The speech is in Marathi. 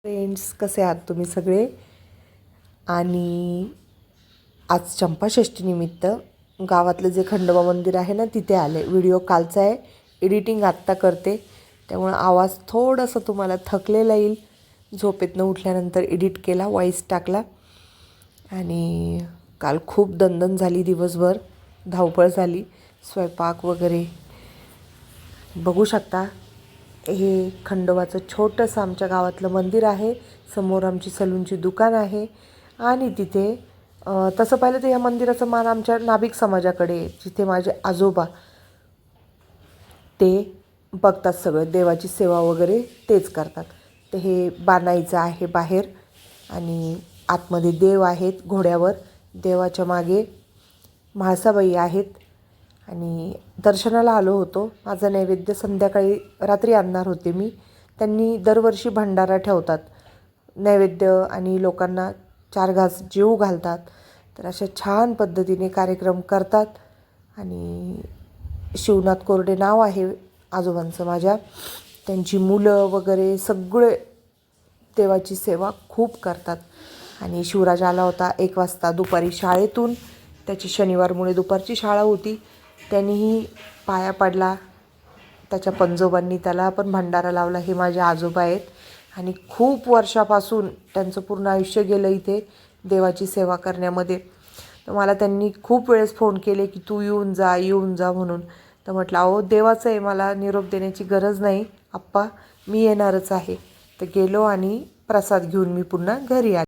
फ्रेंड्स, कसे आहात तुम्ही सगळे? आणि आज चंपाषष्ठीनिमित्त गावातलं जे खंडोबा मंदिर आहे ना, तिथे आले. व्हिडिओ कालचा आहे, एडिटिंग आत्ता करते, त्यामुळे आवाज थोडासा तुम्हाला थकलेला येईल. झोपेतनं उठल्यानंतर एडिट केला, वॉईस टाकला. आणि काल खूप दणदण झाली, दिवसभर धावपळ झाली, स्वयंपाक वगैरे. बघू शकता, हे खंडोबाचं छोटंसं आमच्या गावातलं मंदिर आहे. समोर आमची सलूनची दुकान आहे. आणि तिथे तसं पाहिलं तर या मंदिराचा मान आमच्या नाभिक समाजाकडे आहे. जिथे माझे आजोबा ते बघतात, सगळं देवाची सेवा वगैरे तेच करतात. तर हे बानाईचं आहे बाहेर, आणि आतमध्ये देव आहेत घोड्यावर. देवाच्या मागे म्हाळसाबाई आहेत. आणि दर्शनाला आलो होतो. माझा नैवेद्य संध्याकाळी रात्री आणणार होते मी. त्यांनी दरवर्षी भंडारा ठेवतात, नैवेद्य आणि लोकांना 4 घास जेवू घालतात. तर अशा छान पद्धतीने कार्यक्रम करतात. आणि शिवनाथ कोरडे नाव आहे आजोबांचं माझ्या. त्यांची मुलं वगैरे सगळे देवाची सेवा खूप करतात. आणि शिवराज आला होता 1 वाजता दुपारी शाळेतून. त्याची शनिवारमुळे दुपारची शाळा होती. त्यांनीही पाया पडला, त्याच्या पंजोबांनी त्याला पण भंडारा लावला. हे माझे आजोबा आहेत आणि खूप वर्षापासून त्यांचं पूर्ण आयुष्य गेलं इथे देवाची सेवा करण्यामध्ये. तर मला त्यांनी खूप वेळेस फोन केले की तू येऊन जा म्हणून. तर म्हटलं, अहो देवाचं आहे, मला निरोप देण्याची गरज नाही आप्पा, मी येणारच आहे. तर गेलो आणि प्रसाद घेऊन मी पुन्हा घरी आले.